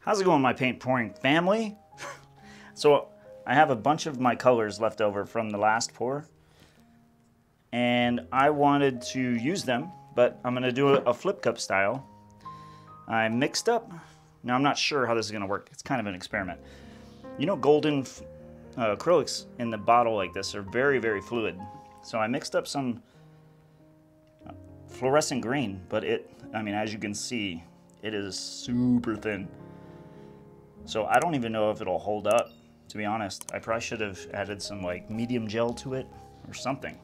How's it going, my paint pouring family? So I have a bunch of my colors left over from the last pour, and I wanted to use them, but I'm gonna do a flip cup style. I mixed up, now I'm not sure how this is gonna work. It's kind of an experiment. You know, golden acrylics in the bottle like this are very, very fluid. So I mixed up some fluorescent green, but I mean, as you can see, it is super thin. So I don't even know if it'll hold up, to be honest. I probably should have added some like medium gel to it or something.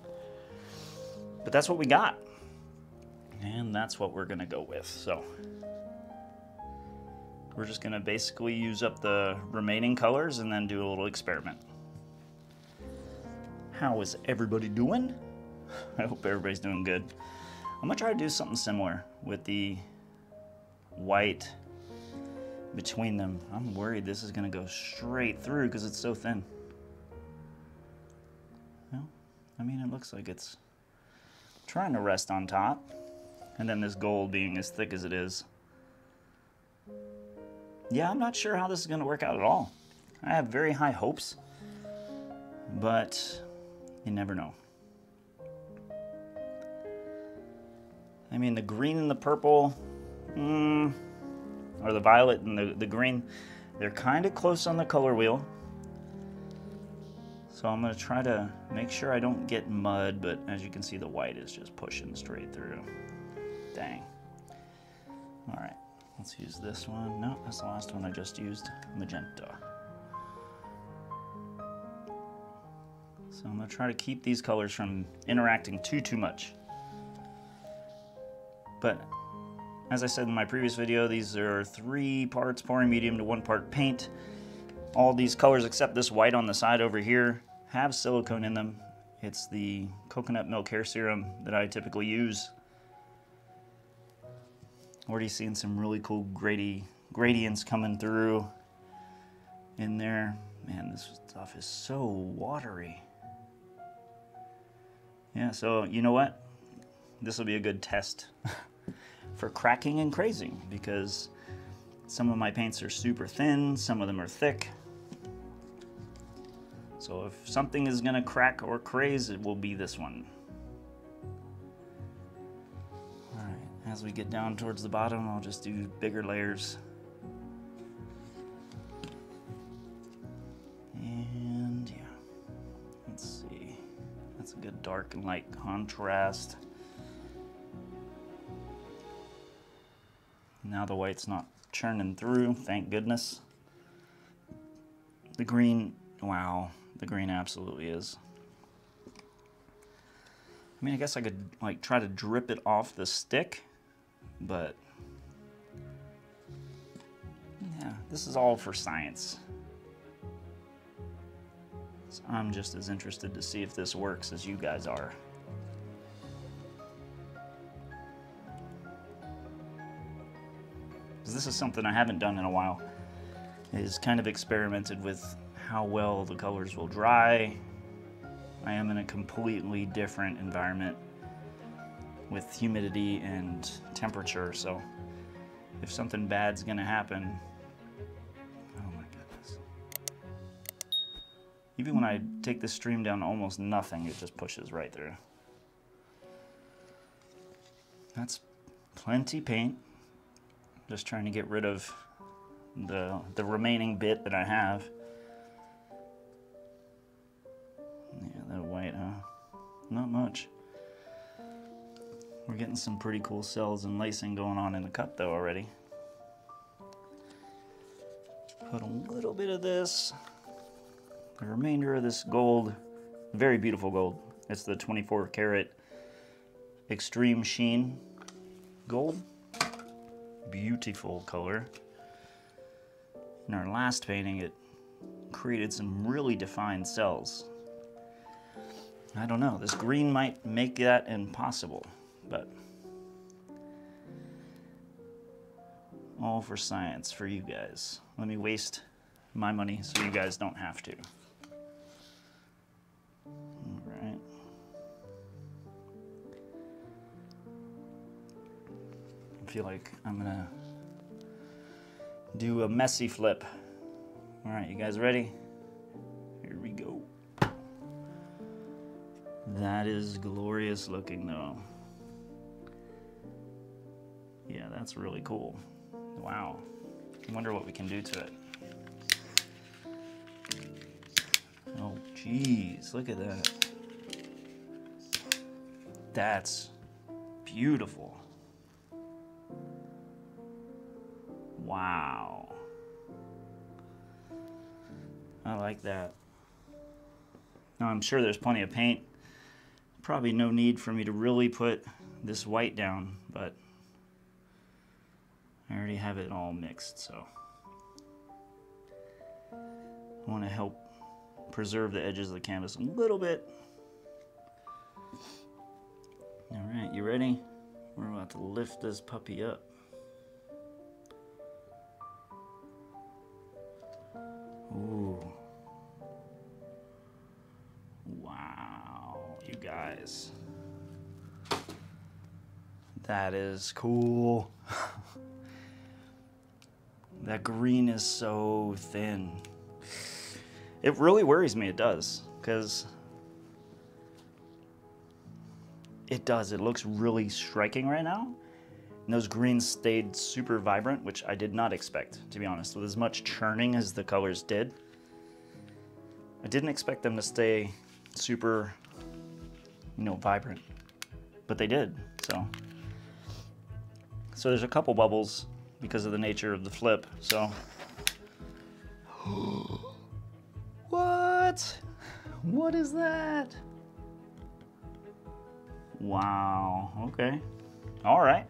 But that's what we got. And that's what we're gonna go with. So we're just gonna basically use up the remaining colors and then do a little experiment. How is everybody doing? I hope everybody's doing good. I'm gonna try to do something similar with the white between them. I'm worried this is gonna go straight through because it's so thin. Well, I mean, it looks like it's trying to rest on top, and then this gold being as thick as it is. Yeah, I'm not sure how this is gonna work out at all. I have very high hopes, but you never know. I mean, the green and the purple, or the violet and the green, they're kind of close on the color wheel. So I'm gonna try to make sure I don't get mud, but as you can see, the white is just pushing straight through. Dang. All right, let's use this one. No, that's the last one I just used, magenta. So I'm gonna try to keep these colors from interacting too much. But as I said in my previous video, these are 3 parts pouring medium to 1 part paint. All these colors except this white on the side over here have silicone in them. It's the coconut milk hair serum that I typically use. Already seeing some really cool gradients coming through in there. Man, this stuff is so watery. Yeah, so you know what? This will be a good test for cracking and crazing, because some of my paints are super thin, some of them are thick. So if something is gonna crack or craze, it will be this one. All right, as we get down towards the bottom, I'll just do bigger layers. And yeah, let's see. That's a good dark and light contrast. Now the white's not churning through, thank goodness. The green, wow, the green absolutely is. I mean, I guess I could like try to drip it off the stick, but yeah, this is all for science. So I'm just as interested to see if this works as you guys are. This is something I haven't done in a while, is kind of experimented with how well the colors will dry. I am in a completely different environment with humidity and temperature, so if something bad's gonna happen, oh my goodness. Even when I take the stream down to almost nothing, it just pushes right through. That's plenty paint. Just trying to get rid of the remaining bit that I have. Yeah, that white, huh? Not much. We're getting some pretty cool cells and lacing going on in the cup though already. Put a little bit of this. The remainder of this gold, very beautiful gold. It's the 24 karat extreme sheen gold. Beautiful color. In our last painting, it created some really defined cells. I don't know, this green might make that impossible, but all for science for you guys. Let me waste my money so you guys don't have to. All right. I feel like I'm gonna do a messy flip. All right, you guys ready? Here we go. That is glorious looking though. Yeah, that's really cool. Wow. I wonder what we can do to it. Oh, geez, look at that. That's beautiful. Wow. I like that. Now, I'm sure there's plenty of paint. Probably no need for me to really put this white down, but I already have it all mixed, so I want to help preserve the edges of the canvas a little bit. All right, you ready? We're about to lift this puppy up. Ooh. Wow, you guys. That is cool. That green is so thin. It really worries me, it does, because it does. It looks really striking right now. And those greens stayed super vibrant, which I did not expect, to be honest. With as much churning as the colors did, I didn't expect them to stay super, you know, vibrant, but they did. So there's a couple bubbles because of the nature of the flip. So, what is that? Wow. Okay. All right.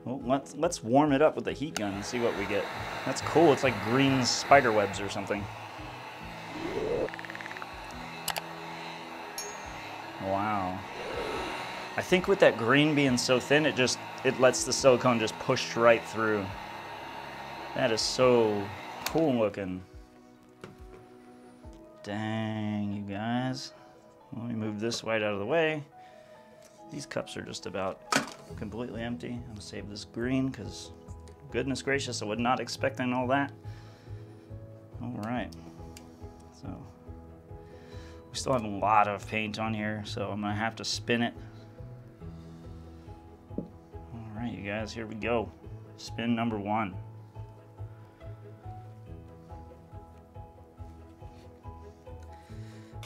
Well, let's warm it up with the heat gun and see what we get. That's cool. It's like green spider webs or something. Wow. I think with that green being so thin, it lets the silicone just push right through. That is so cool looking. Dang, you guys. Let me move this white out of the way. These cups are just about completely empty. I'm gonna save this green because goodness gracious, I was not expecting all that. All right, so we still have a lot of paint on here, so I'm gonna have to spin it. All right, you guys, here we go. Spin number 1.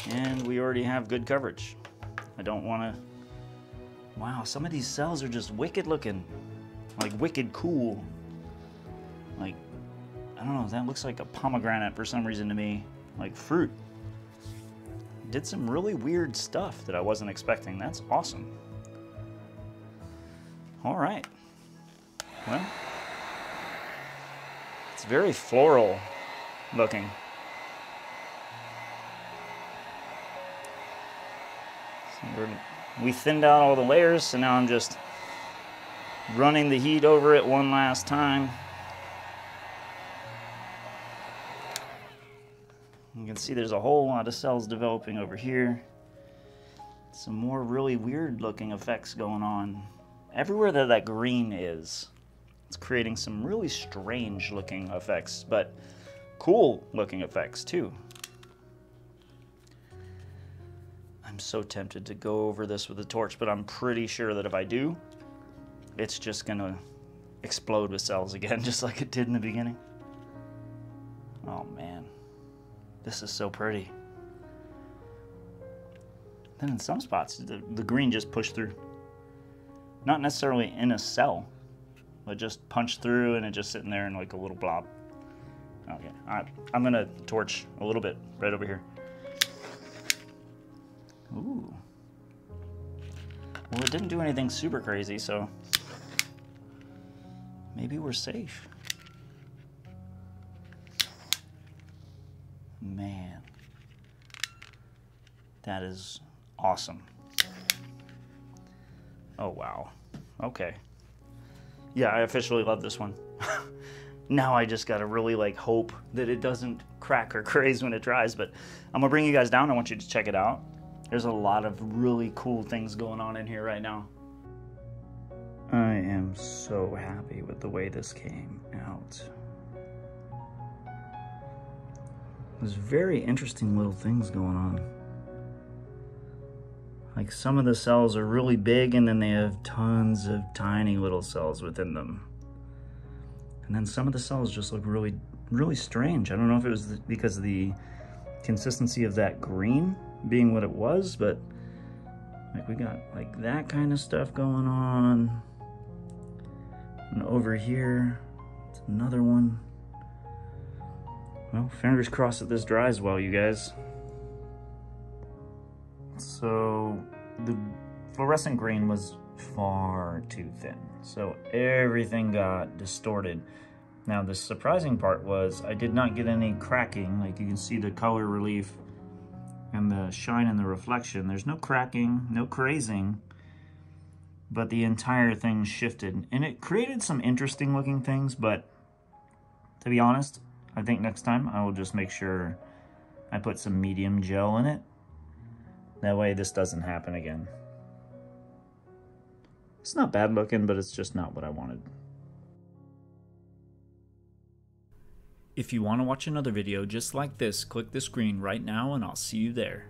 And we already have good coverage. I don't want to... Wow, some of these cells are just wicked looking. Like wicked cool. Like, I don't know, that looks like a pomegranate for some reason to me. Like fruit. Did some really weird stuff that I wasn't expecting. That's awesome. All right. Well, it's very floral looking. We thinned out all the layers, so now I'm just running the heat over it one last time. You can see there's a whole lot of cells developing over here. Some more really weird looking effects going on. Everywhere that green is, it's creating some really strange looking effects, but cool looking effects too. I'm so tempted to go over this with a torch, but I'm pretty sure that if I do, it's just gonna explode with cells again, just like it did in the beginning. Oh man, this is so pretty. Then in some spots, the green just pushed through. Not necessarily in a cell, but just punched through and it just sitting there in like a little blob. Okay, all right, I'm gonna torch a little bit right over here. Ooh. Well, it didn't do anything super crazy, so maybe we're safe. Man, that is awesome. Oh, wow. Okay. Yeah, I officially love this one. Now I just gotta really like hope that it doesn't crack or craze when it dries, but I'm gonna bring you guys down. I want you to check it out. There's a lot of really cool things going on in here right now. I am so happy with the way this came out. out. There's very interesting little things going on. Like some of the cells are really big and then they have tons of tiny little cells within them. And then some of the cells just look really, really strange. I don't know if it was because of the consistency of that green being what it was, but like we got like that kind of stuff going on. And over here, it's another one. Well, fingers crossed that this dries well, you guys. So the fluorescent green was far too thin, so everything got distorted. Now the surprising part was I did not get any cracking. Like you can see the color relief and the shine and the reflection. There's no cracking, no crazing, but the entire thing shifted and it created some interesting looking things. But to be honest, I think next time I will just make sure I put some medium gel in it. That way this doesn't happen again. It's not bad looking, but it's just not what I wanted. If you want to watch another video just like this, click the screen right now and I'll see you there.